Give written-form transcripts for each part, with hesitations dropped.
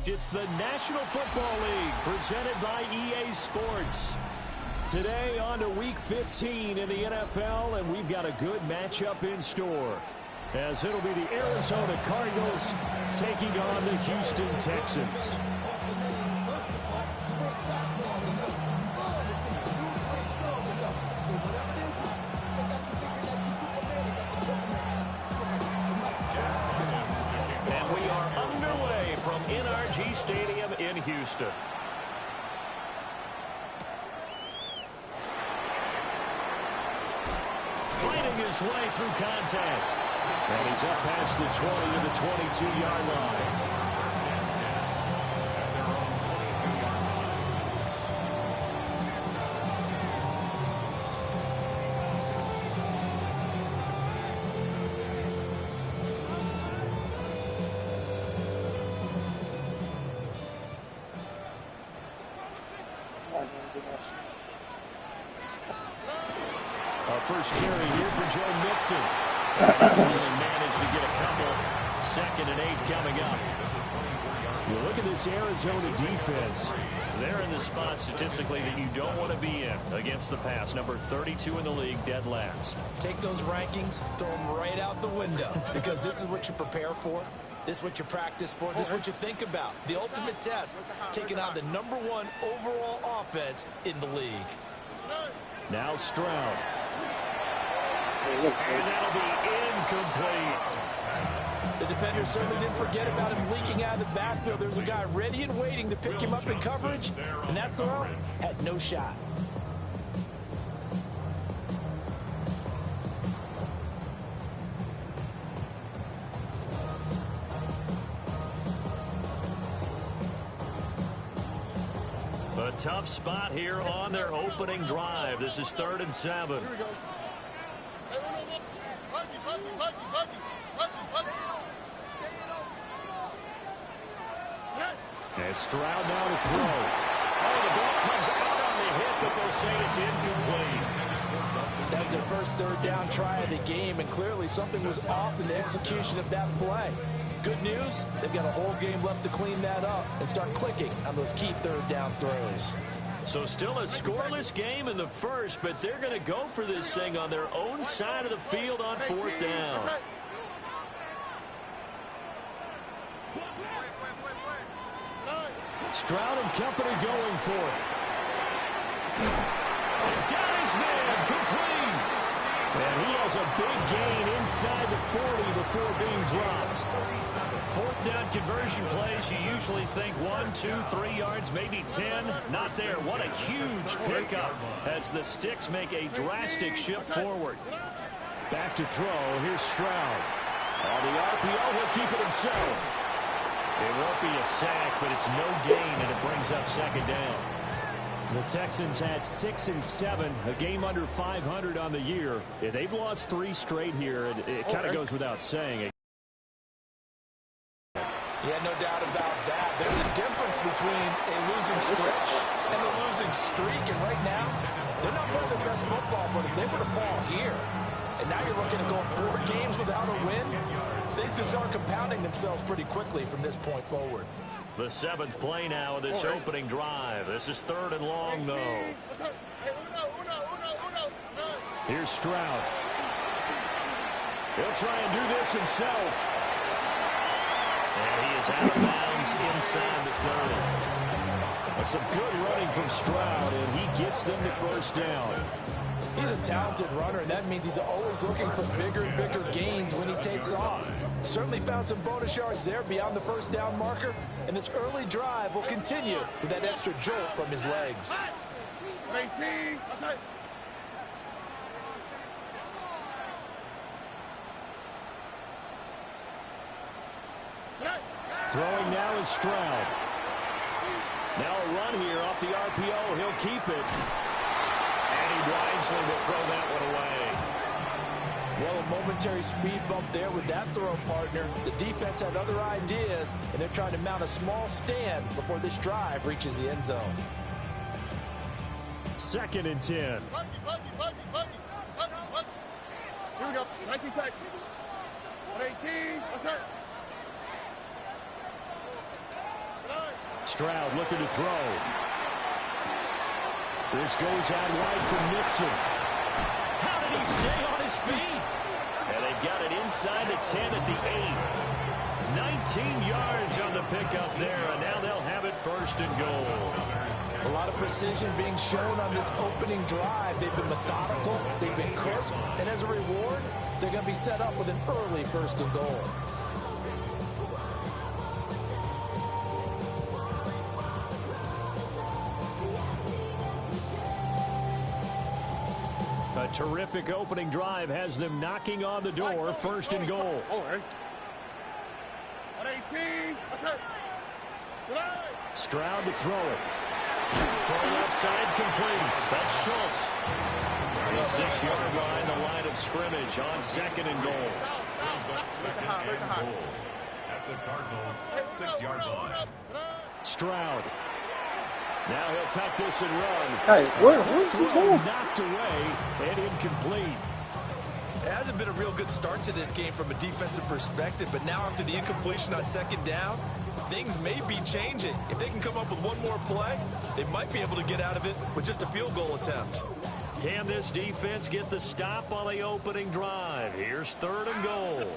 It's the National Football League presented by EA Sports. Today on to Week 15 in the NFL, and we've got a good matchup in store, as it'll be the Arizona Cardinals taking on the Houston Texans. And we are underway from NRG Stadium in Houston. Fighting his way through contact. And he's up past the 20 to the 22-yard line. First carry here for Joe Mixon. Really managed to get a couple. 2nd and 8 coming up. You look at this Arizona defense. They're in the spot statistically that you don't want to be in against the pass. Number 32 in the league, dead last. Take those rankings, throw them right out the window, because this is what you prepare for. This is what you practice for. This is what you think about. The ultimate test, taking on the #1 overall offense in the league. Now Stroud. And that'll be incomplete. The defender certainly didn't forget about him leaking out of the backfield. There's a guy ready and waiting to pick him up in coverage, and that throw had no shot. A tough spot here on their opening drive. This is 3rd and 7. And Stroud now to throw. Oh, the ball comes out on the hit, but they'll say it's incomplete. That was their first 3rd down try of the game, and clearly something was off in the execution of that play. Good news, they've got a whole game left to clean that up and start clicking on those key 3rd down throws. So still a scoreless game in the first, but they're going to go for this thing on their own side of the field on 4th down. Stroud and company going for it. And got his man complete. And he has a big gain inside the 40 before being dropped. 4th down conversion plays, you usually think 1, 2, 3 yards, maybe 10. Not there. What a huge pickup as the Sticks make a drastic shift forward. Back to throw. Here's Stroud. On the RPO, he'll keep it himself. It won't be a sack, but it's no gain, and it brings up 2nd down. The Texans had 6 and 7, a game under 500 on the year. They've lost 3 straight here, and it kind of goes without saying. Yeah, no doubt about that. There's a difference between a losing stretch and a losing streak, and right now, they're not playing their best football, but if they were to fall here, and now you're looking at going 4 games without a win, things can start compounding themselves pretty quickly from this point forward. The 7th play now of this opening drive. This is 3rd and long, though. Here's Stroud. He'll try and do this himself. And he is out of bounds inside the 30. Some good running from Stroud, and he gets them the 1st down. He's a talented runner, and that means he's always looking for bigger and bigger gains when he takes off. Certainly found some bonus yards there beyond the 1st down marker, and this early drive will continue with that extra jolt from his legs. Throwing now is Stroud. Now a run here off the RPO. He'll keep it. And he wisely will throw that one away. Well, a momentary speed bump there with that throw, partner. The defense had other ideas, and they're trying to mount a small stand before this drive reaches the end zone. 2nd and 10. Here we go. 19 Texans. 118. What's that? Stroud looking to throw. This goes out wide for Nixon. How did he stay on his feet? And they've got it inside the 10 at the 8. 19 yards on the pickup there, and now they'll have it first and goal. A lot of precision being shown on this opening drive. They've been methodical, they've been crisp, and as a reward, they're going to be set up with an early first and goal. A terrific opening drive has them knocking on the door, first and goal. Stroud to throw it. Throw left side complete. That's Schultz. The 6-yard line, the line of scrimmage on second and goal. At the Cardinals' 6-yard line. Stroud. Now he'll tuck this and run. Hey, where's he going? Knocked away and incomplete. It hasn't been a real good start to this game from a defensive perspective, but now after the incompletion on second down, things may be changing. If they can come up with one more play, they might be able to get out of it with just a field goal attempt. Can this defense get the stop on the opening drive? Here's third and goal.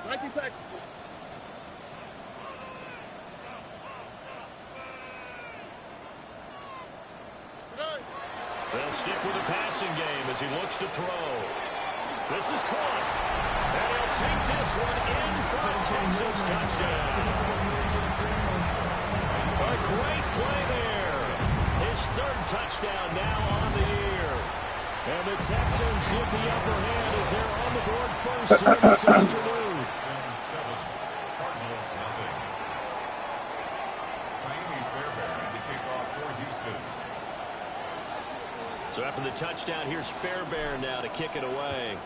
19 Texas. They'll stick with the passing game as he looks to throw. This is caught. And he'll take this one in for a Texas touchdown. A great play there. His third touchdown now on the year. And the Texans get the upper hand as they're on the board first here this afternoon. Cardinals nothing. Miami Fairbairn to kick off for Houston. So after the touchdown, here's Fairbairn now to kick it away.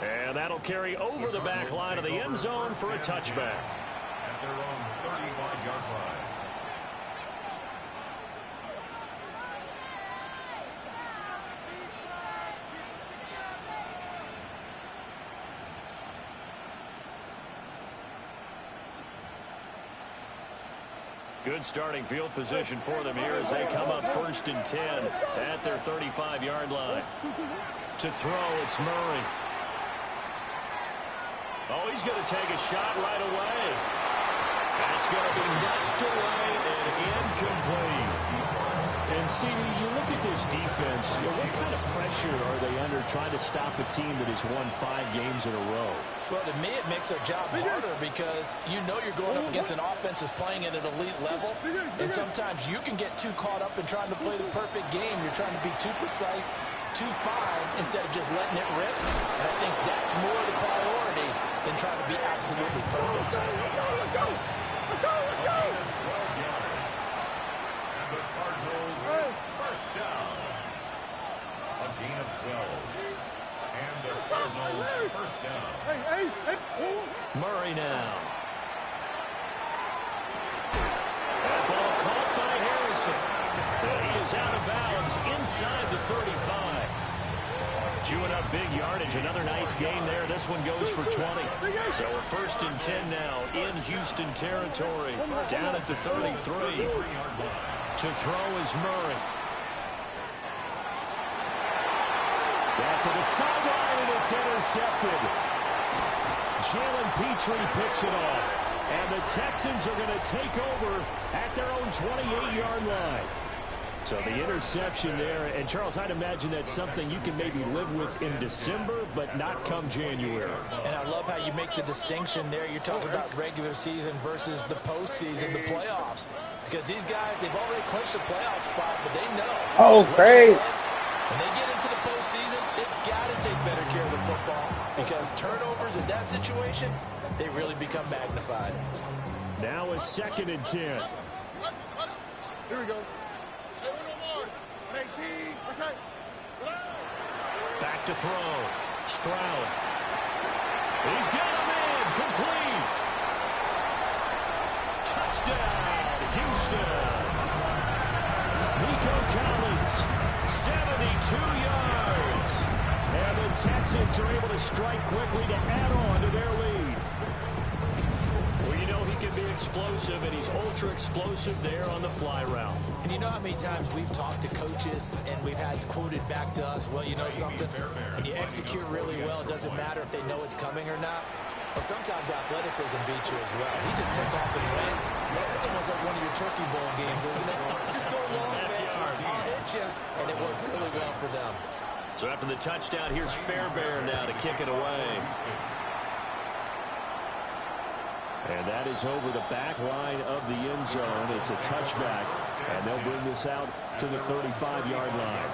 And that'll carry over the back line of the end zone for a touchback. At their own 35-yard line. Good starting field position for them here as they come up first and 10 at their 35-yard line. To throw, it's Murray. Oh, he's going to take a shot right away. That's going to be knocked away and incomplete. And, see, you look at this defense, what kind of pressure are they under trying to stop a team that has won 5 games in a row? Well, to me, it makes their job harder because you know you're going up against an offense that's playing at an elite level, and sometimes you can get too caught up in trying to play the perfect game. You're trying to be too precise, too fine, instead of just letting it rip. And I think that's more the priority than trying to be absolutely perfect. Let's go! Let's go! 12 yards. And the Cardinals first down. A gain of 12. And the Cardinals first down. Murray now. That ball caught by Harrison. He is out of bounds inside the 35. Chewing up big yardage. Another nice gain there. This one goes for 20. So we're first and 10 now in Houston territory. Down at the 33. To throw is Murray. Down to the sideline, and it's intercepted. Jalen Petrie picks it off. And the Texans are going to take over at their own 28-yard line. So the interception there. And, Charles, I'd imagine that's something you can maybe live with in December, but not come January. And I love how you make the distinction there. You're talking about regular season versus the postseason, the playoffs. Because these guys, they've already clinched a playoff spot, but they know. Oh, great. When they get into the postseason, they've got to take better care of the football because turnovers in that situation, they really become magnified. Now a second and 10. Here we go. Back to throw. Stroud. He's got him in. Complete. Touchdown, Houston. Nico Collins, 72 yards. And the Texans are able to strike quickly to add on to their lead. Well, you know he can be explosive, and he's ultra explosive there on the fly route. And you know how many times we've talked to coaches and we've had quoted back to us, well, you know something? When you execute really well, it doesn't matter if they know it's coming or not. Well, sometimes athleticism beats you as well. He just took off and ran. That's almost like one of your Turkey Bowl games, isn't it? Just go long, man. I'll hit you. And it worked really well for them. So after the touchdown, here's Fairbairn now to kick it away. And that is over the back line of the end zone. It's a touchback, and they'll bring this out to the 35-yard line.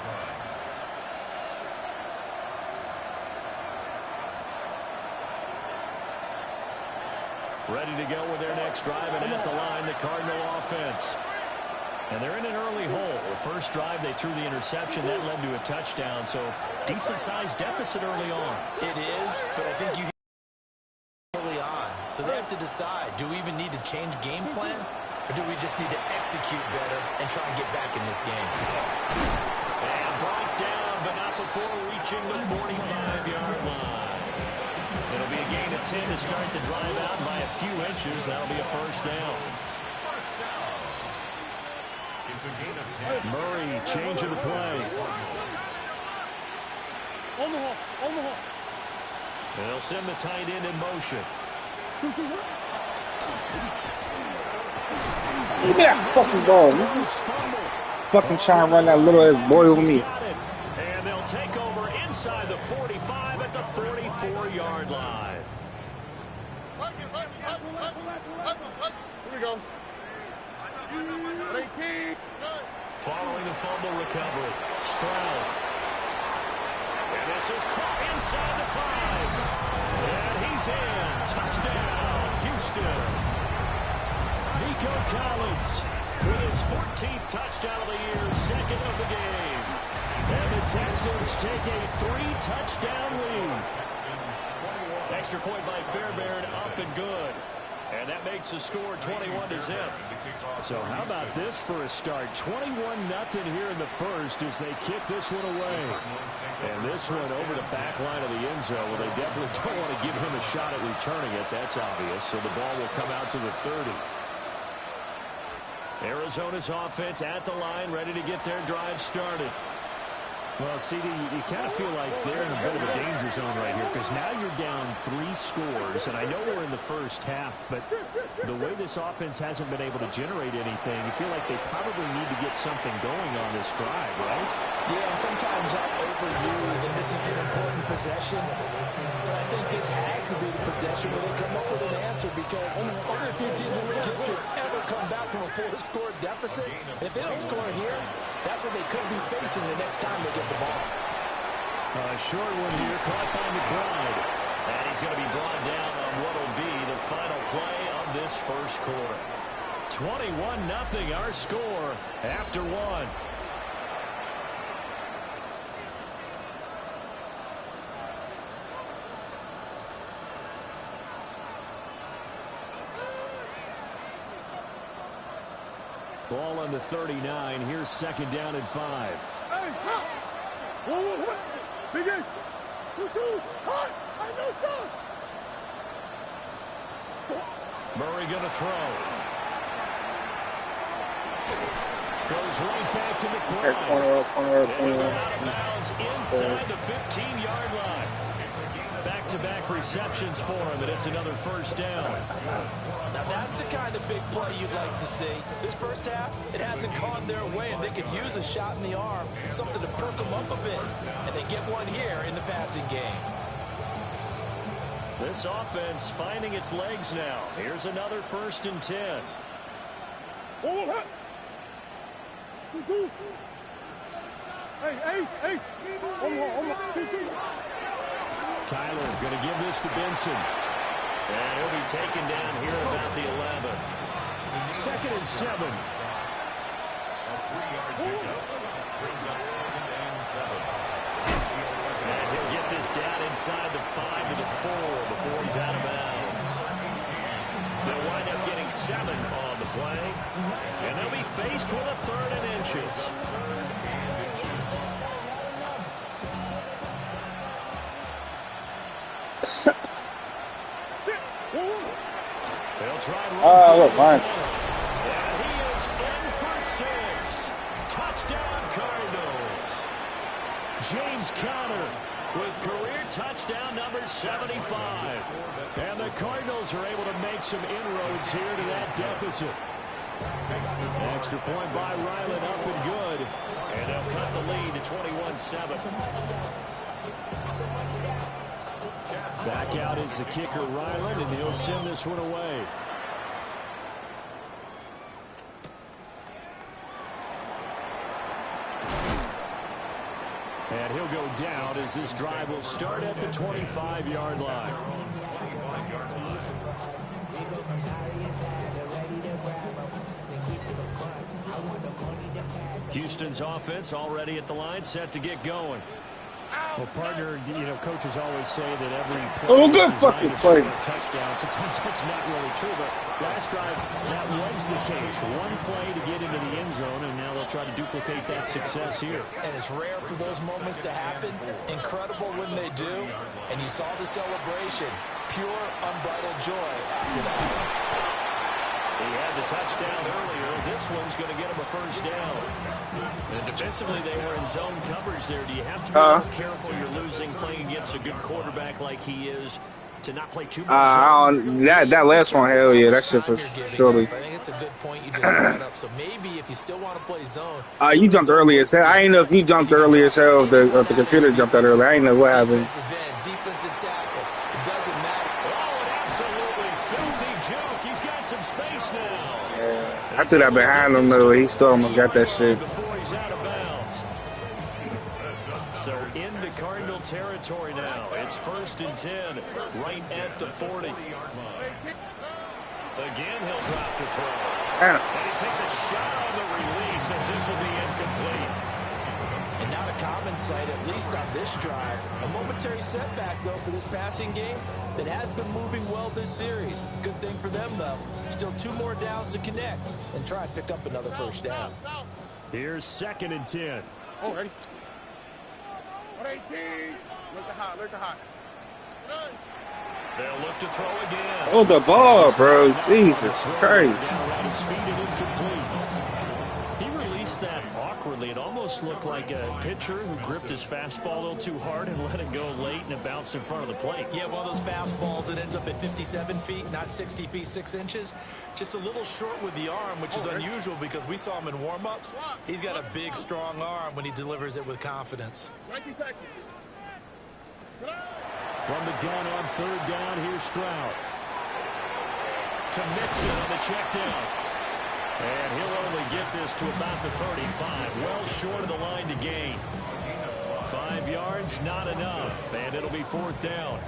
Ready to go with their next drive, and at the line, the Cardinal offense. And they're in an early hole. The first drive, they threw the interception. That led to a touchdown, so decent-sized deficit early on. It is, but I think you hit early on. So they have to decide, do we even need to change game plan, or do we just need to execute better and try and get back in this game? And brought down, but not before reaching the 45-yard line. It'll be a gain of 10 to start the drive out by a few inches. That'll be a first down. It's a gain of 10. Murray, change of the play. Omaha. They'll send the tight end in motion. Give me that fucking ball. Fucking trying to run that little ass boy over me. And they'll take over inside the 45 at the 44-yard line. Here we go. 18. Following the fumble recovery, Stroud. And this is caught inside the 5. And he's in. Touchdown, Houston. Nico Collins with his 14th touchdown of the year, second of the game. And the Texans take a 3-touchdown lead. Extra point by Fairbairn, up and good. And that makes the score 21-0. So how about this for a start? 21-0 here in the first as they kick this one away. And this one over the back line of the end zone. Well, they definitely don't want to give him a shot at returning it. That's obvious. So the ball will come out to the 30. Arizona's offense at the line, ready to get their drive started. Well, CD, you kind of feel like they're in a bit of a danger zone right here because now you're down 3 scores, and I know we're in the first half, but the way this offense hasn't been able to generate anything, you feel like they probably need to get something going on this drive, right? Yeah, and sometimes I overuse, and this is an important possession. But I think this has to be the possession where they come up with an answer because only a few teams in league history ever come back from a 4-score deficit. And if they don't score here, that's what they could be facing the next time they get the ball. Short one here, caught by McBride. And he's going to be brought down on what will be the final play of this first quarter. 21-0 our score after 1. Ball on the 39. Here's second down and 5. Hey, what? Big Ace. 2-2. Hot. I know sauce. Murray going to throw. Goes right back to McBride. Corner. Out of bounds inside the 15-yard line. Back-to-back receptions for him, and it's another first down. Now that's the kind of big play you'd like to see. This first half, it hasn't gone their way, and they could use a shot in the arm, something to perk them up a bit. And they get one here in the passing game. This offense finding its legs now. Here's another 1st and 10. Oh, 2-2. Hey, Ace. Omaha. 2-2. Kyler going to give this to Benson. And he'll be taken down here at about the 11. 2nd and 7. A 3-yard pickup brings up 2nd and 7. And he'll get this down inside the 5 to the 4 before he's out of bounds. They'll wind up getting 7 on the play. And they'll be faced with a 3rd and inches. look, fine. And he is in for 6. Touchdown, Cardinals. James Conner with career touchdown number 75. And the Cardinals are able to make some inroads here to that deficit. Extra point by Ryland, up and good. And they'll cut the lead to 21-7. Back out is the kicker, Ryland, and he'll send this one away. And he'll go down as this drive will start at the 25-yard line. Houston's offense already at the line, set to get going. Well, partner, you know, coaches always say that every play good fucking play. Touchdown. Sometimes that's not really true, but last drive, that was the case. One play to get into the end zone, and now they'll try to duplicate that success here. And it's rare for those moments to happen. Incredible when they do. And you saw the celebration. Pure, unbridled joy after that. He had the touchdown earlier. This one's going to get him a first down. And defensively, they were in zone coverage there. Do you have to be more careful you're losing playing against a good quarterback like he is to not play too much? That last one, hell yeah, that shit was surely. I think it's a good point you just brought up. So maybe if you still want to play zone. You jumped early as hell. I didn't know if you jumped early as hell. The computer jumped out early. I didn't know what happened. Defensive tackle. It doesn't matter. Oh, an absolutely filthy joke. He's got some space now. Yeah. I threw that behind him though. He still almost got that shit. Before he's out of bounds. So into Cardinal territory now. It's 1st and 10, right at the 40. Again, he'll drop the throw. And he takes a shot on the release as this will be incomplete. And not a common sight, at least on this drive. A momentary setback, though, for this passing game that has been moving well this series. Good thing for them, though. Still 2 more downs to connect and try and pick up another first down. Here's 2nd and 10. Oh, ready? 118. Look the hot, look the hot. They'll look to throw again. Oh, the ball, bro. Jesus Christ. Around his feet and incomplete. He released that awkwardly. It almost looked like a pitcher who gripped his fastball a little too hard and let it go late, and it bounced in front of the plate. Yeah, one of those fastballs that ends up at 57 feet, not 60 feet, 6 inches. Just a little short with the arm, which is unusual because we saw him in warm-ups. He's got a big, strong arm when he delivers it with confidence. From the gun on 3rd down, here's Stroud. To Mixon on the check down. And he'll only get this to about the 35. Well short of the line to gain. 5 yards, not enough. And it'll be 4th down.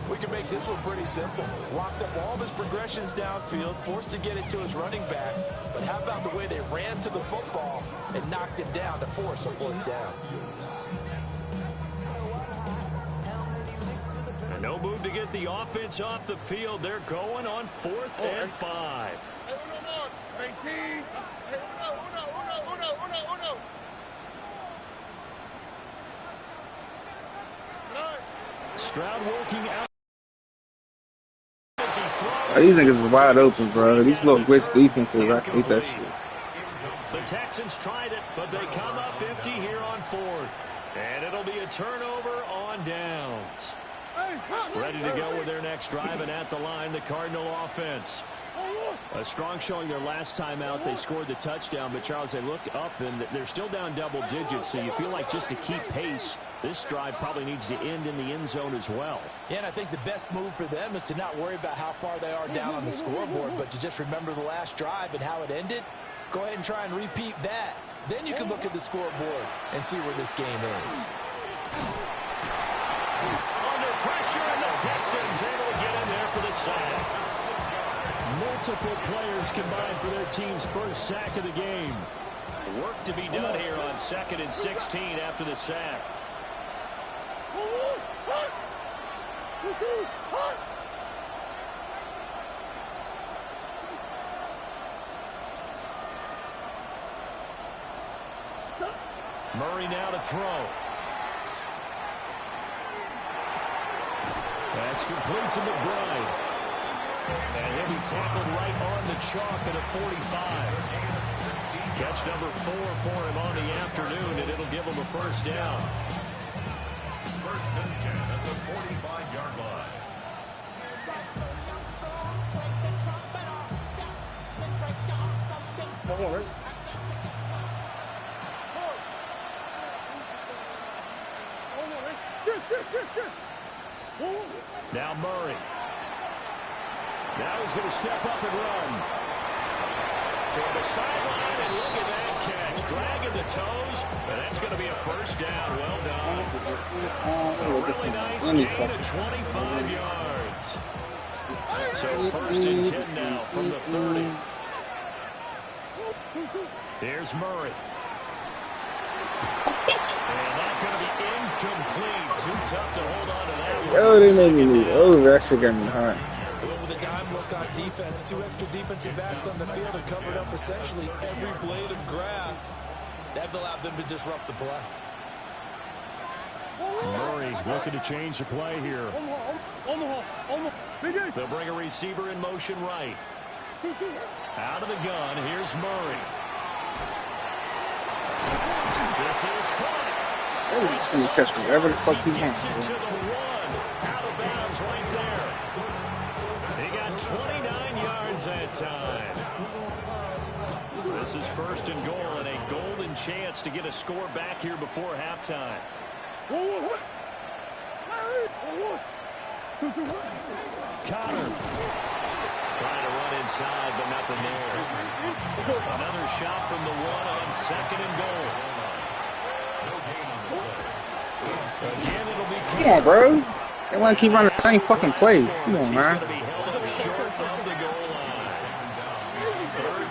We can make this one pretty simple. Locked up all of his progressions downfield, forced to get it to his running back. But how about the way they ran to the football and knocked it down to force a 4th down? And no move to get the offense off the field. They're going on 4th and 5. Stroud working out. These niggas is wide open, bro. These little glitch defenses, I hate that shit. The Texans tried it, but they come up empty here on 4th. And it'll be a turnover on downs. Ready to go with their next drive, and at the line, the Cardinal offense. A strong showing their last time out. They scored the touchdown, but Charles, they look up, and they're still down double digits, so you feel like just to keep pace, this drive probably needs to end in the end zone as well. Yeah, and I think the best move for them is to not worry about how far they are down on the scoreboard, but to just remember the last drive and how it ended. Go ahead and try and repeat that. Then you can look at the scoreboard and see where this game is. Under pressure, and the Texans able to get in there for the sack. Multiple players combined for their team's first sack of the game. Work to be done here on 2nd and 16 after the sack. Murray now to throw. That's complete to McBride. And he'll be tackled right on the chalk at a 45. Catch number 4 for him on the afternoon, and it'll give him a first down. First and 10 at the 45-yard line. Now Murray. Now he's going to step up and run. Toward the sideline, and look at that catch. Dragging the toes, and that's going to be a first down. Well done. A really nice gain of 25 yards. So first and 10 now from the 30. Here's Murray. And that's going to be incomplete. Too tough to hold on to that one. Yo, they made me move over. That shit got me hot. With a dime look on defense, 2 extra defensive backs on the field and covered up essentially every blade of grass. That allowed them to disrupt the play. Murray looking to change the play here. They'll bring a receiver in motion right. Out of the gun, here's Murray. This is caught. Oh, he's going to catch whatever the fuck he wants. Into the one. Out of bounds right there. He got 29 yards that time. This is first and goal, and a golden chance to get a score back here before halftime. Connor trying to run inside, but nothing there. Another shot from the one on second and goal. Again, it'll be Come on, bro. They want to keep running the same fucking play. Come on, man. Third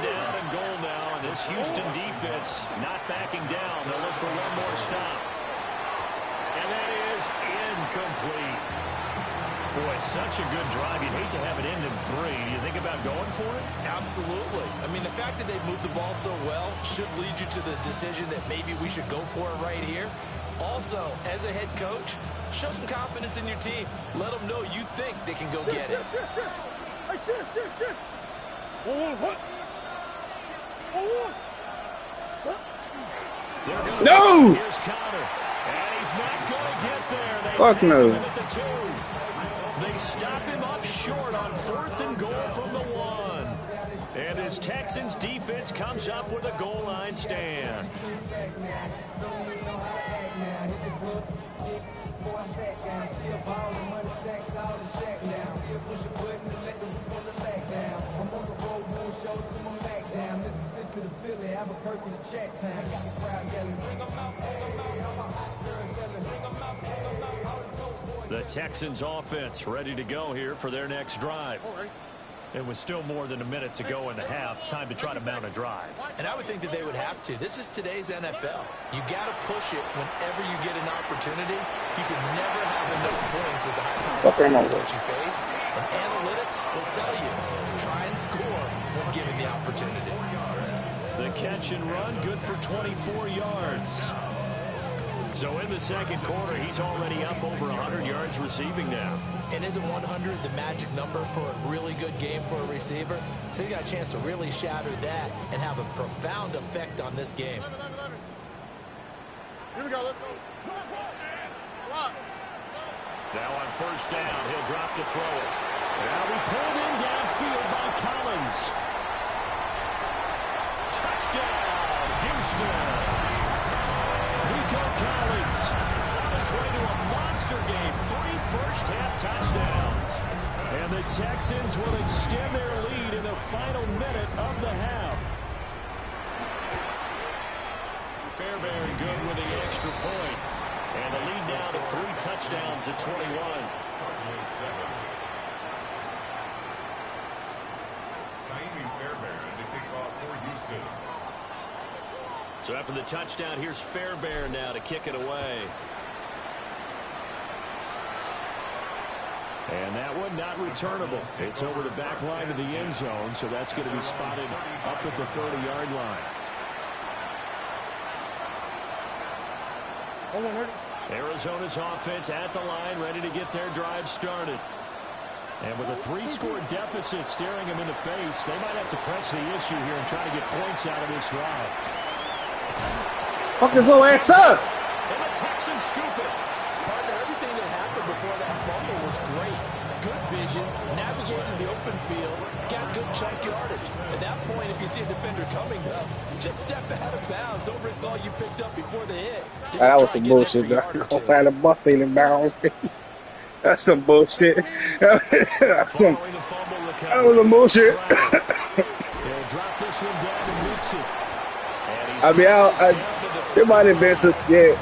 down and goal now, and this Houston defense not backing down. They'll look for one more stop. And that is incomplete. Boy, such a good drive. You'd hate to have it end in 3. Do you think about going for it? Absolutely. I mean, the fact that they moved the ball so well should lead you to the decision that maybe we should go for it right here. Also, as a head coach, show some confidence in your team. Let them know you think they can go get it. No! Here's Connor. And he's not going to get there. They Fuck no. him at the 2. They stop him up short on 4th and goal from the 1. And his Texans defense comes up with a goal line stand. The Texans offense ready to go here for their next drive. And with still more than a minute to go in the half, time to try to mount a drive. And I would think that they would have to. This is today's NFL. You got to push it whenever you get an opportunity. You can never have enough points with the high-powered offenses that you face. And analytics will tell you, try and score when given the opportunity. The catch and run, good for 24 yards. So in the second quarter, he's already up over 100 yards receiving now. And isn't 100 the magic number for a really good game for a receiver? So he got a chance to really shatter that and have a profound effect on this game. Here we go. Let's go. Now on first down, he'll drop to throw it. Now we pulled in downfield by Collins. Touchdown, Houston. Nico Collins on his way to a monster game. 3 first-half touchdowns. And the Texans will extend their lead in the final minute of the half. Fairbairn good with the extra point. And the lead now to 3 touchdowns at 21. Fairbairn to kick off for Houston. So after the touchdown, here's Fairbairn now to kick it away. And that one not returnable. It's over the back line of the end zone, so that's going to be spotted up at the 30-yard line. Arizona's offense at the line, ready to get their drive started. And with a 3-score deficit staring him in the face, they might have to press the issue here and try to get points out of this drive. Fuck this little ass up! And the Texans scoop it. Partner, everything that happened before that fumble was great. Good vision, navigating the open field, got good chunk yardage. At that point, if you see a defender coming up, just step out of bounds. Don't risk all you picked up before the hit. That was some bullshit. Go out of bus in bounds. That's some bullshit. That was some bullshit. I mean, it might have been some. Yeah,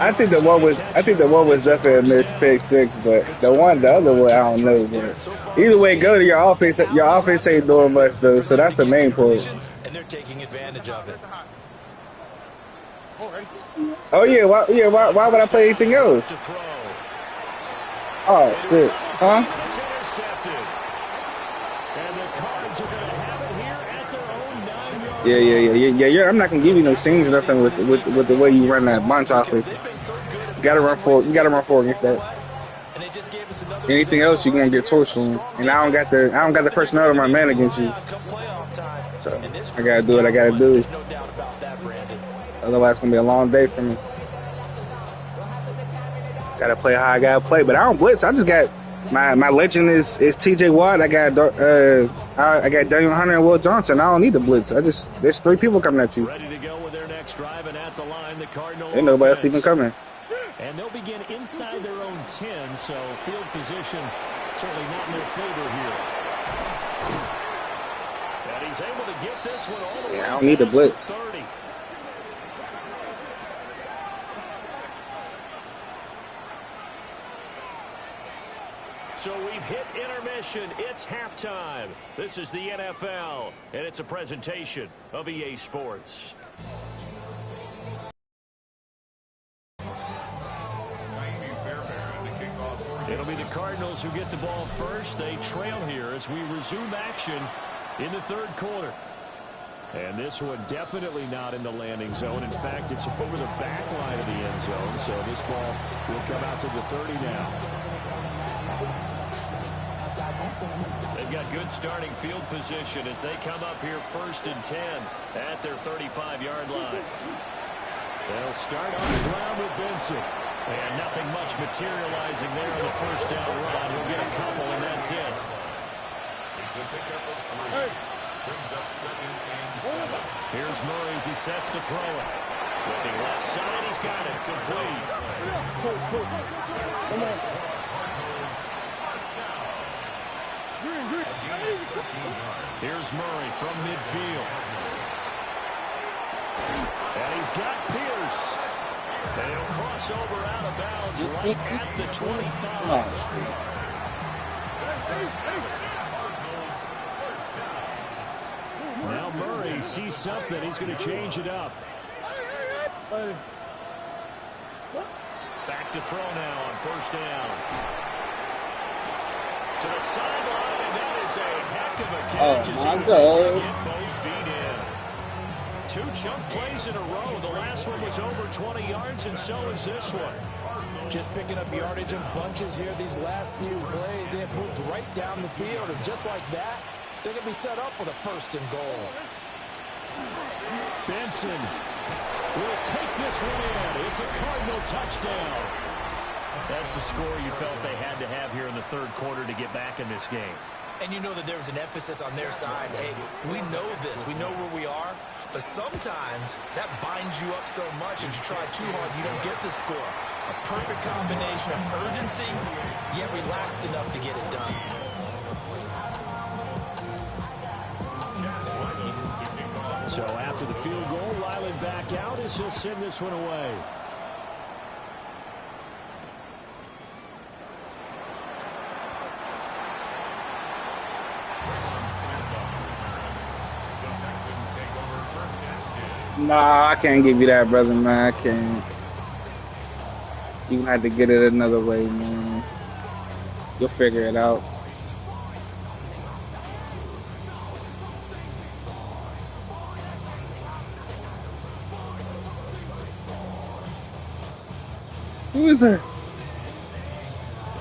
I think the one was definitely a missed pick six, but the other one, I don't know. But either way, go to your offense. Your offense ain't doing much though, so that's the main point. And they're taking advantage of it. Oh yeah, why would I play anything else? Oh shit, huh? Yeah. I'm not gonna give you no seams or nothing with the way you run that bunch offense. You gotta run forward. You gotta run forward against that. Anything else, you're gonna get torched on. And I don't got the personnel to run man against you. So I gotta do what I gotta do. Otherwise, it's gonna be a long day for me. Gotta play how I gotta play, but I don't blitz. I just got my legend is T.J. Watt. I got Daniel Hunter and Will Johnson. I don't need to blitz. There's 3 people coming at you. Ready to go with their next drive, and at the line, the Cardinals. Ain't nobody else even coming. And they'll begin inside their own 10, so field position certainly not in their favor here. And he's able to get this one all the way. I don't need the blitz. 30. So we've hit intermission. It's halftime. This is the NFL, and it's a presentation of EA Sports. It'll be the Cardinals who get the ball first. They trail here as we resume action in the third quarter. And this one definitely not in the landing zone. In fact, it's over the back line of the end zone. So this ball will come out to the 30 now. They've got good starting field position as they come up here 1st and 10 at their 35-yard line. They'll start on the ground with Benson. And nothing much materializing there on the first down run. He'll get a couple, and that's it. It's a pickup of 3. Brings up 2nd and 7. Here's Murray as he sets to throw it. Looking left side, he's got it complete. Come on. Here's Murray from midfield. And he's got Pierce. And he'll cross over out of bounds right at the 25. Now Murray sees something. He's going to change it up. Back to throw now on 1st down. To the sideline, and that is a heck of a catch as he was able to get both feet in. 2 chunk plays in a row. The last one was over 20 yards, and so is this one. Just picking up yardage in bunches here these last few plays. They have moved right down the field, and just like that, they're going to be set up with a 1st and goal. Benson will take this one in. It's a Cardinal touchdown. That's the score you felt they had to have here in the third quarter to get back in this game. And you know that there's an emphasis on their side. Hey, we know this. We know where we are. But sometimes that binds you up so much and you try too hard, you don't get the score. A perfect combination of urgency, yet relaxed enough to get it done. So after the field goal, Ryland back out as he'll send this one away. Nah, I can't give you that, brother, man. I can't. You have to get it another way, man. You'll figure it out. Who is that?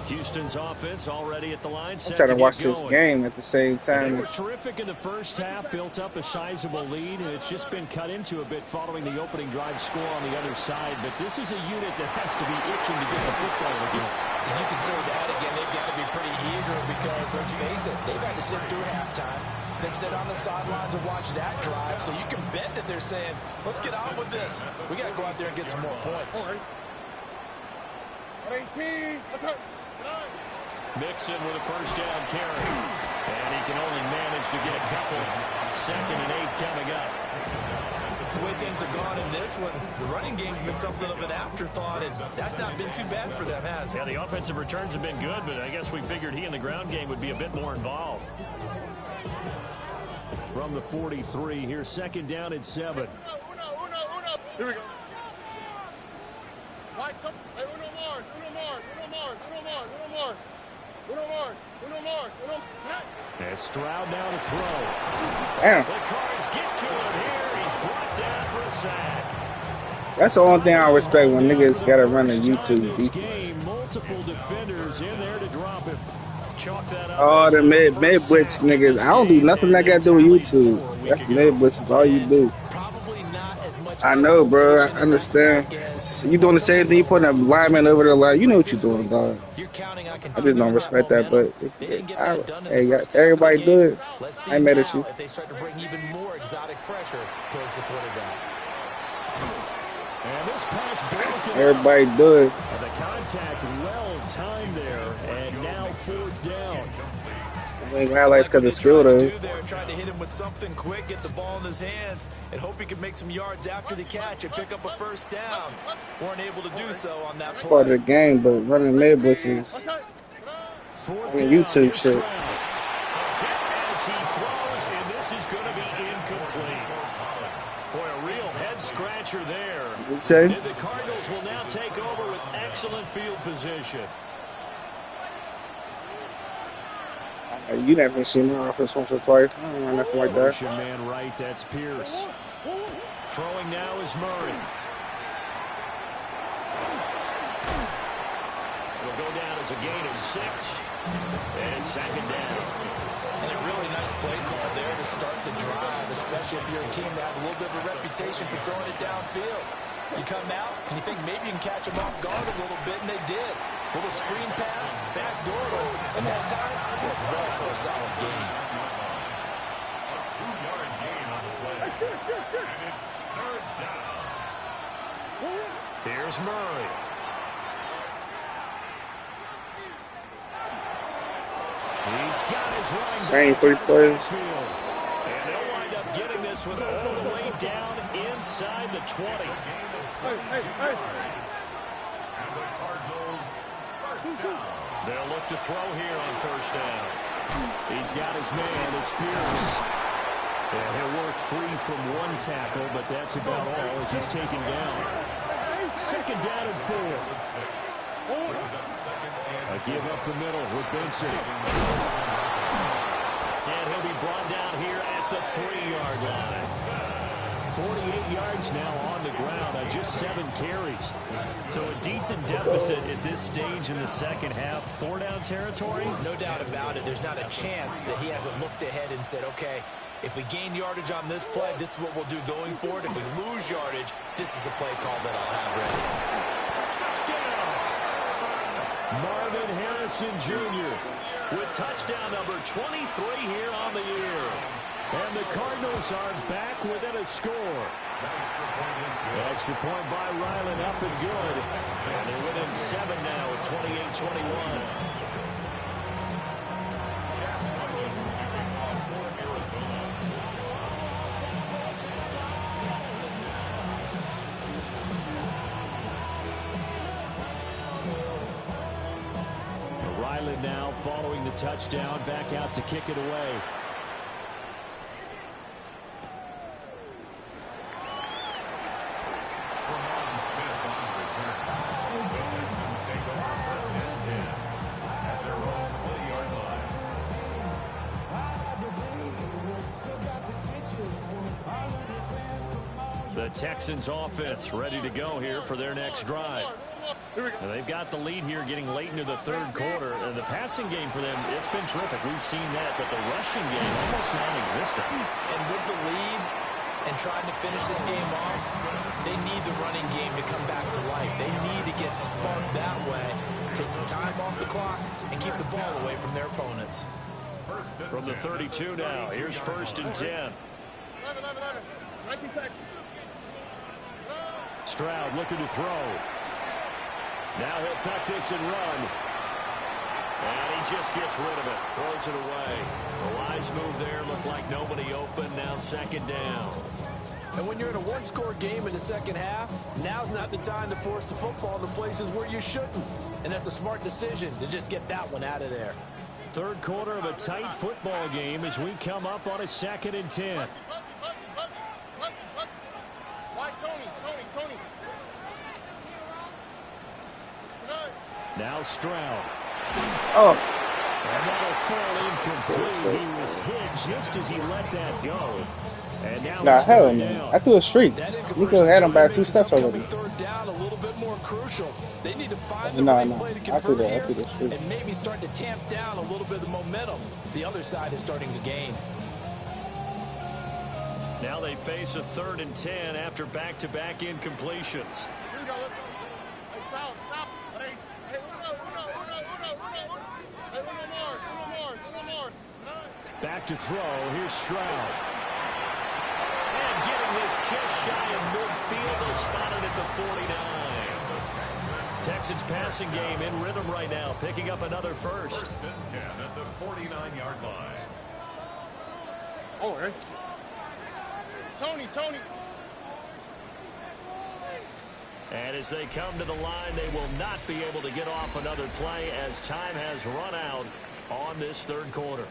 Houston's offense already at the line. I'm trying to watch this game at the same time. They were terrific in the first half, built up a sizable lead, and it's just been cut into a bit following the opening drive score on the other side. But this is a unit that has to be itching to get the football again. And you can say that again, they've got to be pretty eager because, let's face it, they've had to sit through halftime, then sit on the sidelines and watch that drive. So you can bet that they're saying, let's get on with this. We got to go out there and get some more points. 18, let's go. Mixon with a first down carry. And he can only manage to get a couple. 2nd and 8 coming up. The way things have gone in this one, the running game's been something of an afterthought, and that's not been too bad for them, has it? Yeah, the offensive returns have been good, but I guess we figured he in the ground game would be a bit more involved. From the 43, here's 2nd down and 7. Here we go. Right, come. Hey, uno more. And Stroud now to throw. Damn. The Cards get to him here. He's brought down for a sack. That's the only thing I respect when niggas gotta run a YouTube defense. Game, multiple defenders in there to drop him. Chalk that up. Oh, the mid blitz niggas. I don't do nothing I gotta do with YouTube. That's mid blitz is all you do. Probably not as much. I know, bro. I understand. You doing the same thing. You putting a lineman over the line. You know what you're doing, dog. I just don't respect that, but hey, everybody do it. I ain't mad at you. If they start to bring even more exotic pressure towards the quarterback. And this pass broken. Everybody do it. And the contact well timed there, and now 4th down. We ain't highlights because of skill, though. Trying to hit him with something quick, get the ball in his hands, and hope he can make some yards after the catch and pick up a first down. Weren't able to do so on that It's play. part of the game, but running mid blitzes, YouTube shit. As he throws, and this is going to be incomplete. Boy, a real head scratcher there. You say? And the Cardinals will now take over with excellent field position. You never seen my offense once or twice. I don't know nothing like that. Motion man right, that's Pierce. Throwing now is Murray. Will go down as a gain of 6. And 2nd down. And a really nice play call there to start the drive, especially if you're a team that has a little bit of a reputation for throwing it downfield. You come out and you think maybe you can catch them off guard a little bit, and they did. Little screen pass, back door, and that time, went well for a solid gain. A 2-yard gain on the play. And it's 3rd down. Here's Murray. He's got his running Same back 3 out of the plays. backfield. And they'll wind up getting this one all the way down inside the 20. Hey. And the Cardinals first down. They'll look to throw here on 1st down. He's got his man. It's Pierce. And he'll work free from 1 tackle, but that's about all as he's taken down. 2nd down and 4. A give up the middle with Benson. And he'll be brought down here at the 3-yard line. 48 yards now on the ground on just 7 carries. So a decent deficit at this stage in the second half. 4-down territory? No doubt about it. There's not a chance that he hasn't looked ahead and said, okay, if we gain yardage on this play, this is what we'll do going forward. If we lose yardage, this is the play call that I'll have ready. Touchdown! Marvin Harrison Jr. with touchdown number 23 here on the year. And the Cardinals are back within a score. Extra point by Ryland up and good. And they're within 7 now at 28-21. Ryland now following the touchdown, back out to kick it away. The Texans offense ready to go here for their next drive. And they've got the lead here getting late into the third quarter. And the passing game for them, it's been terrific. We've seen that, but the rushing game almost non-existent. And with the lead and trying to finish this game off, they need the running game to come back to life. They need to get sparked that way, take some time off the clock, and keep the ball away from their opponents. From the 32 now, here's 1st and 10. Stroud looking to throw. Now he'll tuck this and run. And he just gets rid of it. Throws it away. A wise move there. Looked like nobody open. Now 2nd down. And when you're in a one-score game in the second half, now's not the time to force the football to places where you shouldn't. And that's a smart decision to just get that one out of there. Third quarter of a tight football game as we come up on a 2nd and 10. Now Stroud. Oh. And that'll fall incomplete. He was hit just as he let that go. And now Nah, hell no. I threw a streak. Nico had him by 2 steps already. Third down a little bit more crucial. They need to find the No, right no. play to I threw convert that. I threw here the streak. and maybe start to tamp down a little bit of the momentum. The other side is starting to gain. Now they face a 3rd and 10 after back-to-back incompletions. Back to throw. Here's Stroud. And getting this just shy of midfield. They'll spot it at the 49. Texans passing game in rhythm right now, picking up another first. 1st and 10 at the 49-yard line. Oh, right. Tony. And as they come to the line, they will not be able to get off another play as time has run out on this third quarter.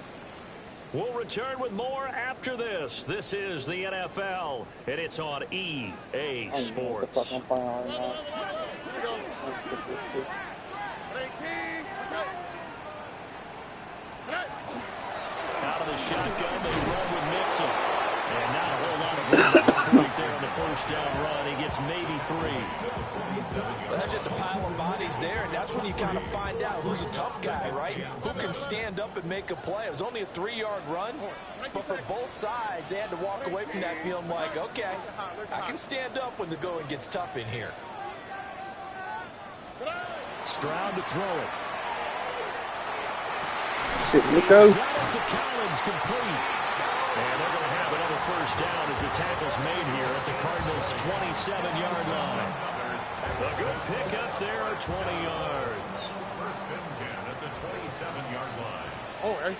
We'll return with more after this. This is the NFL, and it's on EA Sports. Out of the shotgun, they run with Mixon. And not a whole lot of room right there on the 1st down run. He gets maybe 3. Well, that's just a pile of bodies there, and that's when you kind of find out who's a tough guy, right? Who can stand up and make a play. It was only a 3-yard run, but for both sides, they had to walk away from that feeling like, okay, I can stand up when the going gets tough in here. Stroud to throw it. Shit, Nico. To Collins, complete. And they're going to have another 1st down as the tackle's made here at the Cardinals' 27-yard line. A good pickup there, 20 yards. 1st and 10 at the 27-yard line. Oh, right.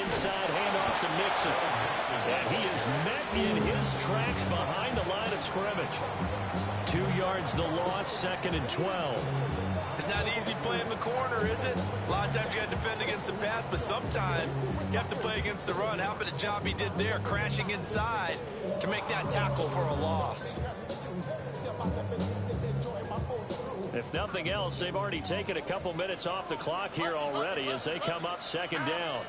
Inside handoff to Mixon. And he is met in his tracks behind the line of scrimmage. 2 yards the loss, 2nd and 12. It's not easy playing the corner, is it? A lot of times you got to defend against the pass, but sometimes you have to play against the run. How about the job he did there, crashing inside to make that tackle for a loss? If nothing else, they've already taken a couple minutes off the clock here already as they come up 2nd down.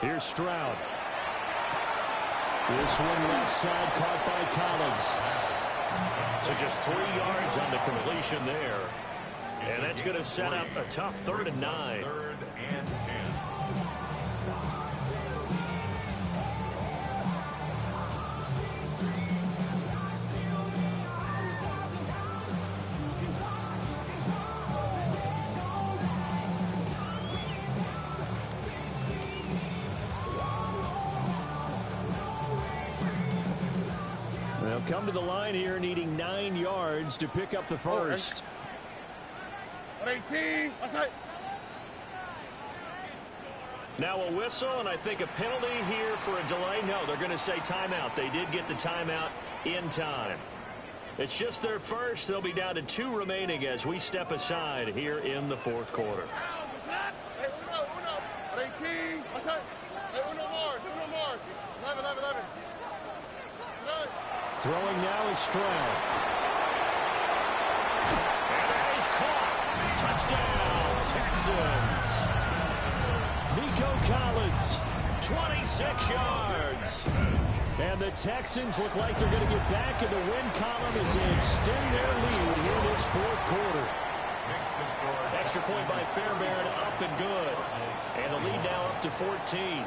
Here's Stroud. This one left side caught by Collins. So just 3 yards on the completion there. And that's going to set up a tough 3rd and 9. 3rd and 10. They'll come to the line here needing 9 yards to pick up the first. 18. Now a whistle, and I think a penalty here for a delay. No, they're going to say timeout. They did get the timeout in time. It's just their first. They'll be down to 2 remaining as we step aside here in the 4th quarter. Throwing now is Stroud. And that is caught. Touchdown, Texans. Nico Collins, 26 yards. And the Texans look like they're going to get back in the win column as they extend their lead here in this fourth quarter. Extra point by Fairbairn, up and good. And the lead now up to 14.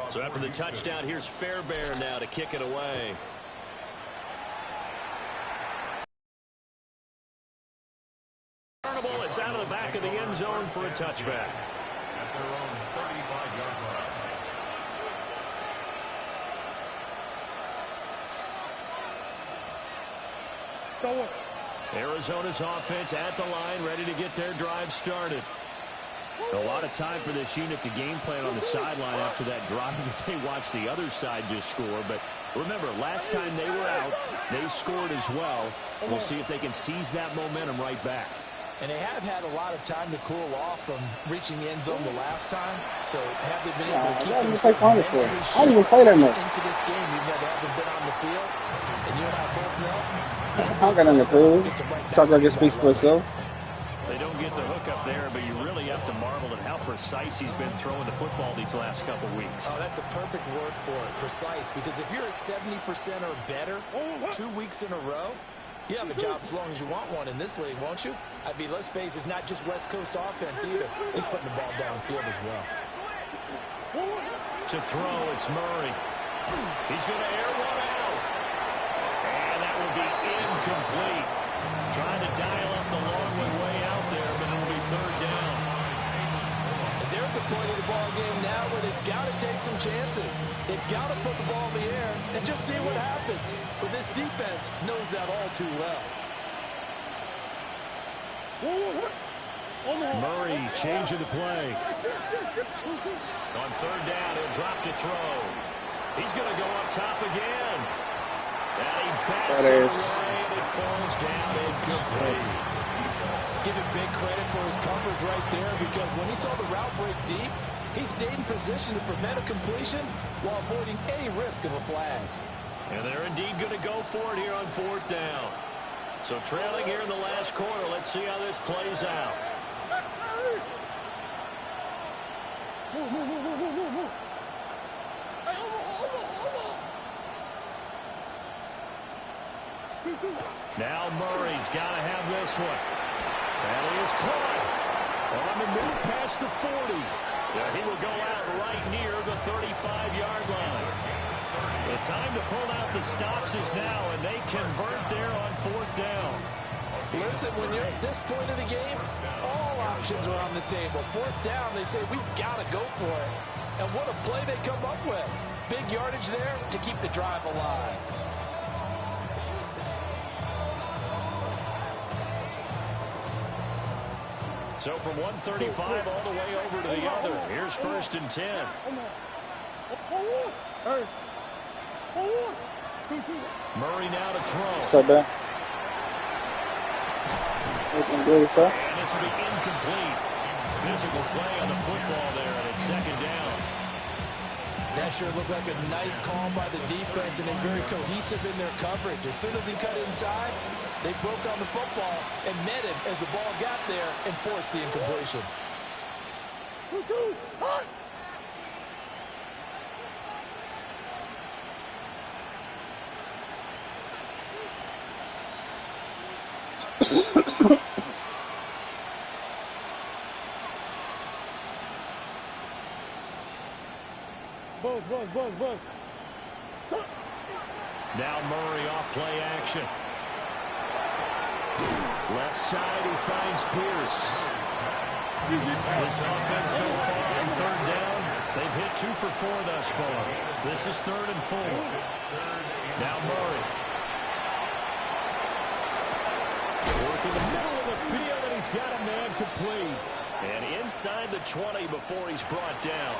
So after the touchdown, here's Fairbairn now to kick it away. It's out of the back of the end zone for a touchback. At their own 35-yard line. Arizona's offense at the line, ready to get their drive started. A lot of time for this unit to game plan on the sideline after that drive that they watched the other side just score. But remember, last time they were out, they scored as well. We'll see if they can seize that momentum right back. And they have had a lot of time to cool off from reaching the end zone the last time. So have they been able to keep themselves mentally I didn't even play that much into this game, even though they haven't been on the field? And you and I both know. I don't got nothing to prove. Talk like it speaks for itself. They don't get the hook up there, but you really have to marvel at how precise he's been throwing the football these last couple weeks. Oh, that's the perfect word for it, precise. Because if you're at 70% or better 2 weeks in a row, you have a job as long as you want one in this league, won't you? I mean, let's face it, it's not just West Coast offense either. He's putting the ball downfield as well. To throw, it's Murray. He's going to air one out. And that will be incomplete. Trying to dial up the long way out there, but it'll be third down. And they're at the point of the ball game now where they've got to take some chances. They've got to put the ball in the air and just see what happens. But this defense knows that all too well. Murray changing the play. On third down, he'll drop to throw. He's going to go up top again. And he backs it away, and it falls down incomplete. Give him big credit for his coverage right there, because when he saw the route break deep, he stayed in position to prevent a completion while avoiding any risk of a flag. And they're indeed going to go for it here on fourth down. So trailing here in the last quarter. Let's see how this plays out. Now Murray's got to have this one. And he is caught on the move past the 40. He will go out right near the 35-yard line. The time to pull out the stops is now, and they convert there on fourth down. Listen, when you're at this point of the game, all options are on the table. Fourth down, they say, we've got to go for it. And what a play they come up with. Big yardage there to keep the drive alive. So from 135 all the way over to the other. Here's first and 10. Murray now to throw. What's up, man? Looking good, sir. And this will be incomplete. Physical play on the football there, and it's second down. That sure looked like a nice call by the defense, and they're very cohesive in their coverage. As soon as he cut inside, they broke on the football and met him as the ball got there and forced the incompletion. Buzz. Now Murray off play action. Left side, he finds Pierce. This offense so far on third down, they've hit 2 for 4 thus far. This is 3rd and 4. Now Murray. Working the middle of the field, and he's got a man complete. And inside the 20 before he's brought down.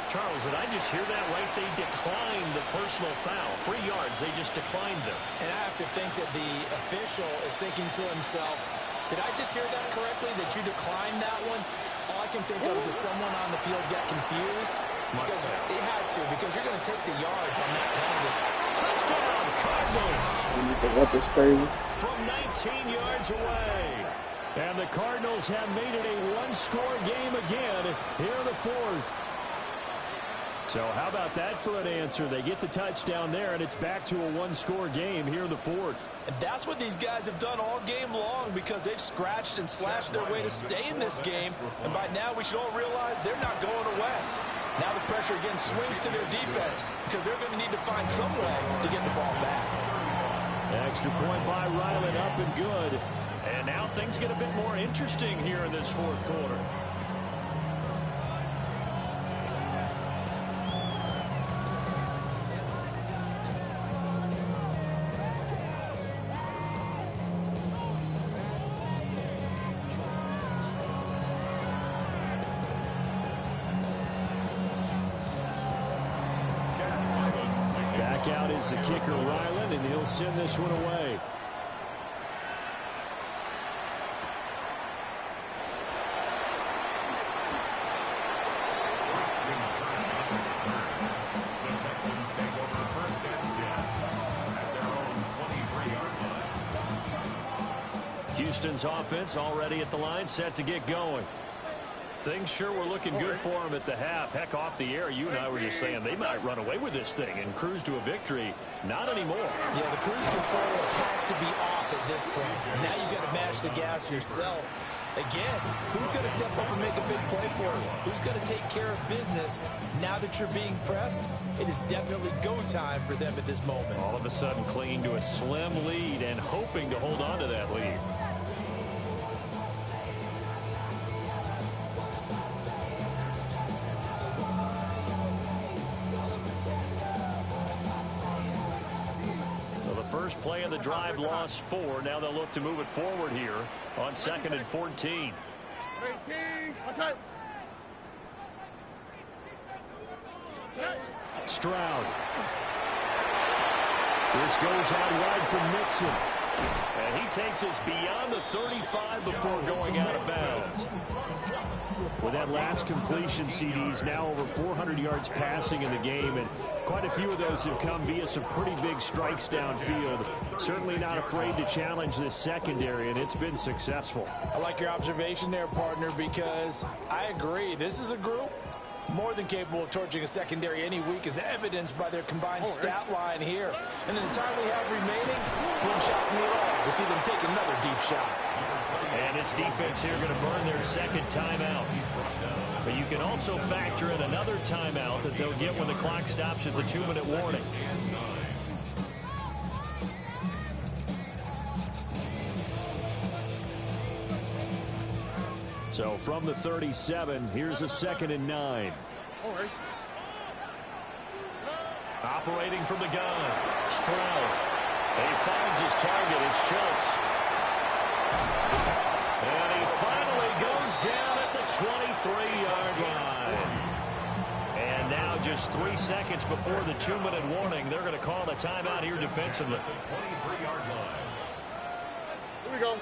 Charles, did I just hear that right? They declined the personal foul. 3 yards, they just declined them. And I have to think that the official is thinking to himself, did I just hear that correctly, that you declined that one? I can think of is that someone on the field got confused. Because it had to, because you're going to take the yards on that penalty. Touchdown, Cardinals. What is crazy? From 19 yards away. And the Cardinals have made it a one-score game again here in the fourth. So how about that for an answer? They get the touchdown there, and it's back to a one-score game here in the fourth. And that's what these guys have done all game long because they've scratched and slashed their way to stay in this game. And by now we should all realize they're not going away. Now the pressure again swings to their defense because they're going to need to find some way to get the ball back. Extra point by Ryland, up and good. And now things get a bit more interesting here in this fourth quarter. Back out is the kicker, Ryland, and he'll send this one away. The Texans take over first and 10 at their own 23-yard line. Houston's offense already at the line, set to get going. Things sure were looking good for him at the half. Heck, off the air, you and I were just saying they might run away with this thing and cruise to a victory. Not anymore. Yeah, the cruise control has to be off at this point. Now you've got to mash the gas yourself. Again, who's going to step up and make a big play for you? Who's going to take care of business now that you're being pressed? It is definitely go time for them at this moment. All of a sudden clinging to a slim lead and hoping to hold on to that lead. First play of the drive, lost 4. Now they'll look to move it forward here on 2nd and 14. Stroud. This goes out wide from Mixon. And he takes us beyond the 35 before going out of bounds. With that last completion, CDs now over 400 yards passing in the game, and quite a few of those have come via some pretty big strikes downfield. Certainly not afraid to challenge this secondary, and it's been successful. I like your observation there, partner, because I agree. This is a group more than capable of torching a secondary any week, as evidenced by their combined stat line here. And in the time we have remaining, wouldn't shock me at all to see them take another deep shot. And this defense here going to burn their second timeout. But you can also factor in another timeout that they'll get when the clock stops at the 2-minute warning. So from the 37, here's a 2nd and 9. Operating from the gun, Stroud. And he finds his target. It's Schultz. And he finally goes down at the 23-yard line. And now just 3 seconds before the 2-minute warning, they're going to call a timeout here defensively. 23-yard line. Here we go.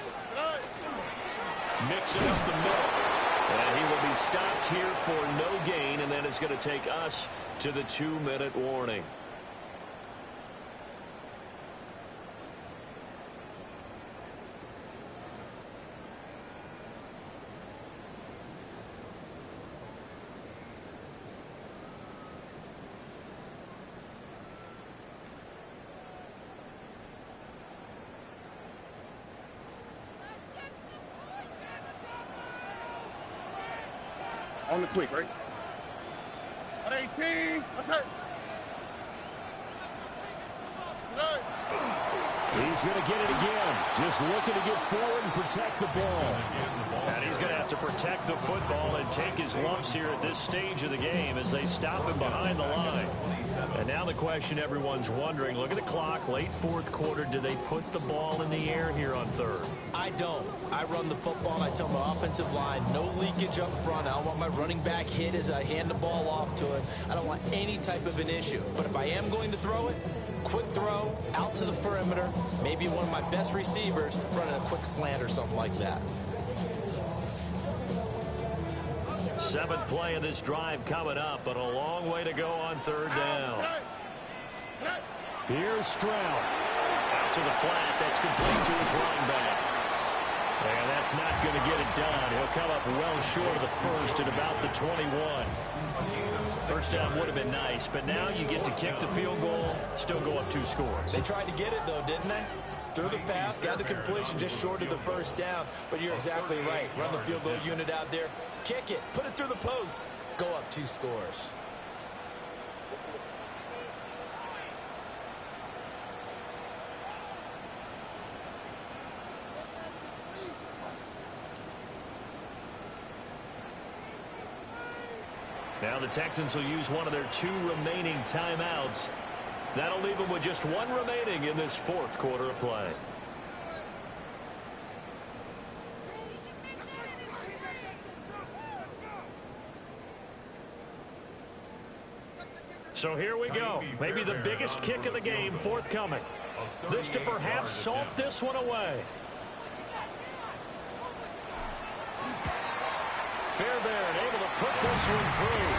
Mixing up the middle. And he will be stopped here for no gain, and then it's going to take us to the 2-minute warning. On the quick, right? At 18. What's that? He's going to get it again. Just looking to get forward and protect the ball. And he's going to have to protect the football and take his lumps here at this stage of the game as they stop him behind the line. And now the question everyone's wondering, look at the clock, late fourth quarter, do they put the ball in the air here on third? I don't. I run the football, and I tell my offensive line, no leakage up front. I don't want my running back hit as I hand the ball off to him. I don't want any type of an issue. But if I am going to throw it, quick throw, out to the perimeter, maybe one of my best receivers running a quick slant or something like that. 7th play of this drive coming up, but a long way to go on 3rd down. Here's Stroud. Out to the flat. That's complete to his running back. And that's not going to get it done. He'll come up well short of the first at about the 21. First down would have been nice, but now you get to kick the field goal, still go up 2 scores. They tried to get it, though, didn't they? Threw the pass, got the completion just short of the first down. But you're exactly right. Run the field goal unit out there. Kick it. Put it through the post. Go up 2 scores. Now the Texans will use one of their 2 remaining timeouts. That'll leave them with just 1 remaining in this 4th quarter of play. So here we go. Maybe the biggest kick of the game forthcoming. This to perhaps salt this one away. Fairbairn able to put this one through.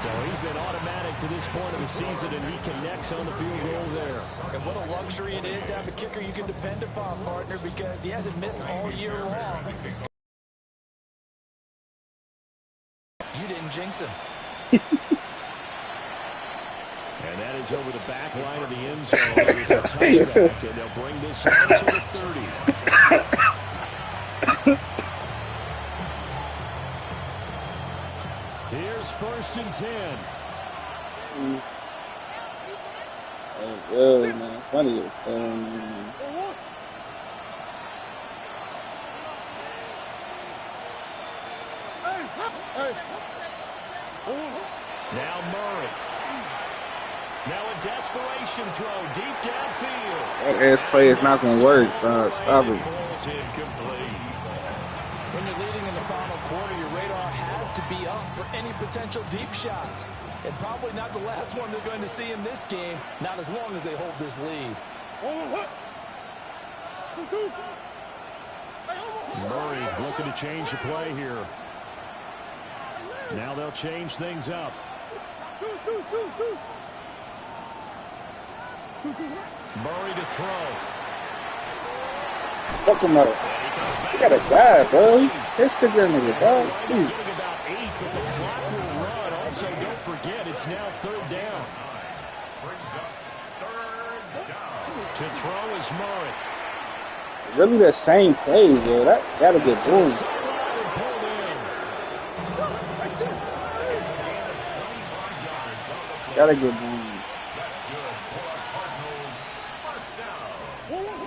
So he's been automatic to this point of the season, and he connects on the field goal there. And what a luxury it is to have a kicker you can depend upon, partner, because he hasn't missed all year long. You didn't jinx him. And that is over the back line of the end zone. It's a touchback, and they'll bring this out to the 30. Here's 1st and 10. Oh, good, man. Funny as hell, man. Now Murray. Now a desperation throw deep downfield. That ass play is not going to work. Stop it. Falls incomplete. When you're leading in the final quarter, your radar has to be up for any potential deep shots. And probably not the last one they're going to see in this game, not as long as they hold this lead. Murray looking to change the play here. Now they'll change things up. Murray to throw. Fuck him up. You got a guy, bro. Let's stick your nigga, bro. Please. About 8, but the clock will run. Also, don't forget, it's now 3rd down. To throw is Murray. Really the same play, bro. That gotta get boom. Gotta get boom.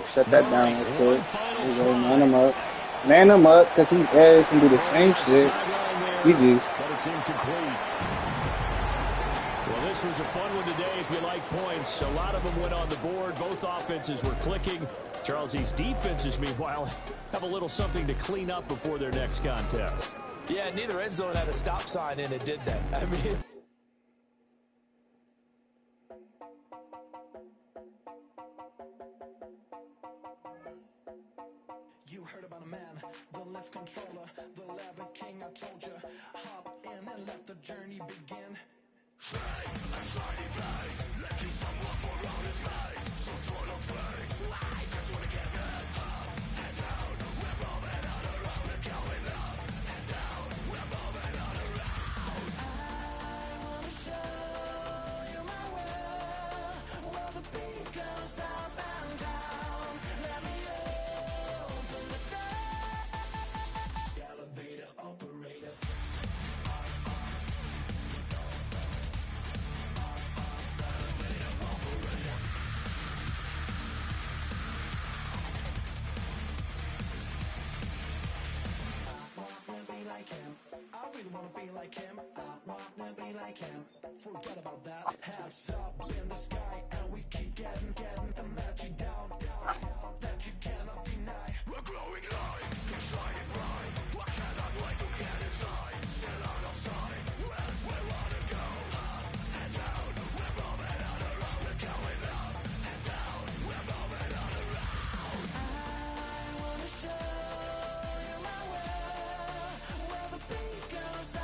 Shut that down real quick. There you go. Man him up. Man him up, because he's ass and do the same shit. GG's. But it's incomplete. Well, this was a fun one today if you like points. A lot of them went on the board. Both offenses were clicking. Charles, these defenses, meanwhile, have a little something to clean up before their next contest. Yeah, neither end zone had a stop sign in it, did they? I mean... You heard about a man, the lift controller, the lever king, I told you. Hop in and let the journey begin. Like him, I wanna be like him. Forget about that. Hats up in the sky, and we keep getting the magic down, that you cannot deny. We're growing light, shining bright. I cannot wait to get inside. Stand out outside, where we wanna go. Up and down, we're moving on around. We're going up and down, we're moving on around. I wanna show you my world, where the beat goes.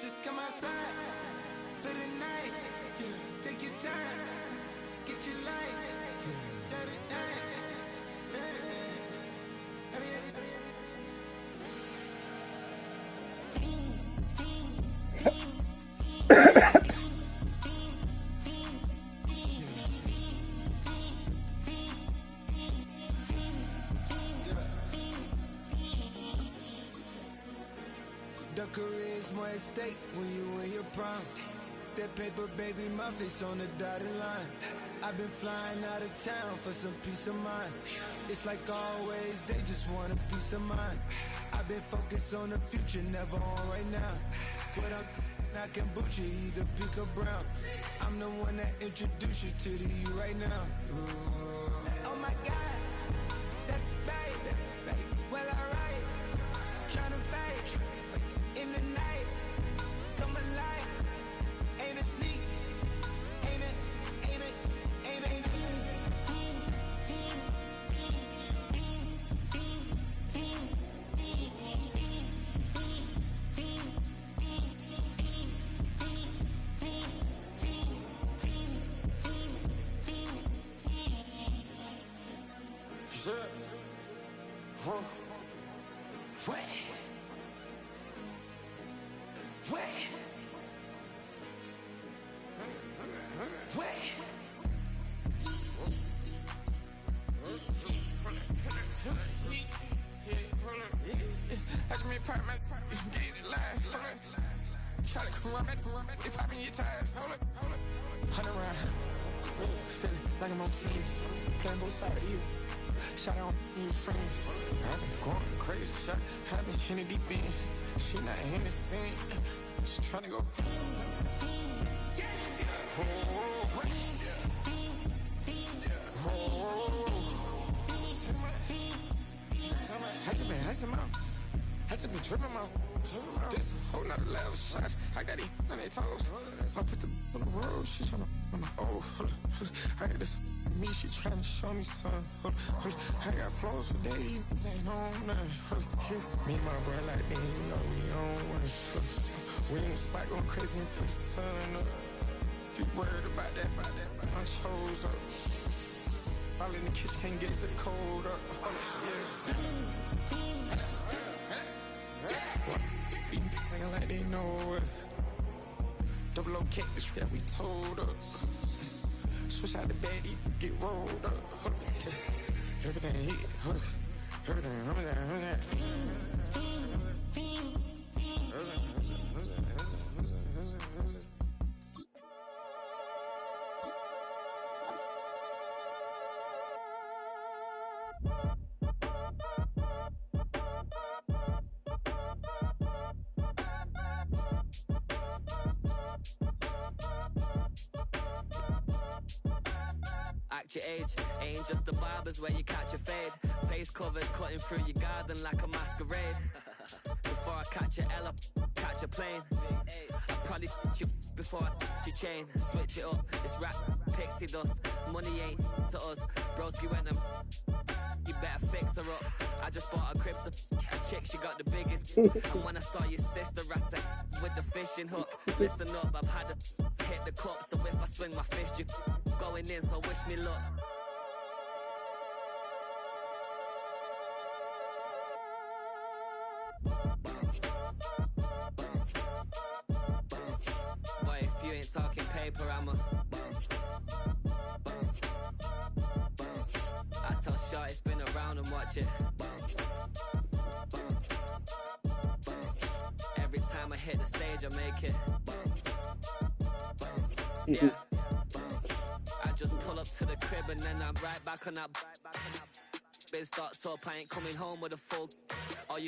Just come outside for the night. Take your time, get your life. Shut it down. The career is more at stake when you in your prime. That paper, baby, my face on the dotted line. I've been flying out of town for some peace of mind. It's like always, they just want a peace of mind. I've been focused on the future, never on right now. What I'm not kombucha, either pink or brown. I'm the one that introduced you to the you right now. Oh my God, that's babe. Well, alright, tryna fight in the night. Come alive, ain't it sneak? Ain't it? Try to come run back, if I be your ties, hold up. 100 round, feeling like I'm on TV, playing both sides of you. Shot on your friends, I've been going crazy, shot, I've been hitting deep in. She not in the scene, she tryna go. I just been tripping out. This whole nother level shot. I got it on their toes. I put the on the road. She tryna. Oh, I got this me. She tryna show me something. I got flows for days. Ain't on nothing. Me and my bro like me. You know we on one. We in the spot going crazy until the sun up. You worried about that? My chose up. All in the kitchen can't get the cold up. Nigga like they know it. Double O cactus that we told us. Switch out the bed, get rolled up. Everything hit, everything. Act your age, ain't just the barbers where you catch a fade. Face covered, cutting through your garden like a masquerade. Before I catch a L up, catch a plane. I probably you before I your chain. Switch it up, it's rap, pixie dust. Money ain't to us. Broski went and you better fix her up. I just bought a crib to a chick, she got the biggest. And when I saw your sister rat with the fishing hook, listen up, I've had to hit the cup. So if I swing my fist, you going in, so wish me luck. Boy, if you ain't talking paper, I'm a I tell Shorty spin around and watch it. Every time I hit the stage, I make it. Yeah. I just pull up to the crib and then I'm right back on that. Been stocked up, I ain't coming home with a full.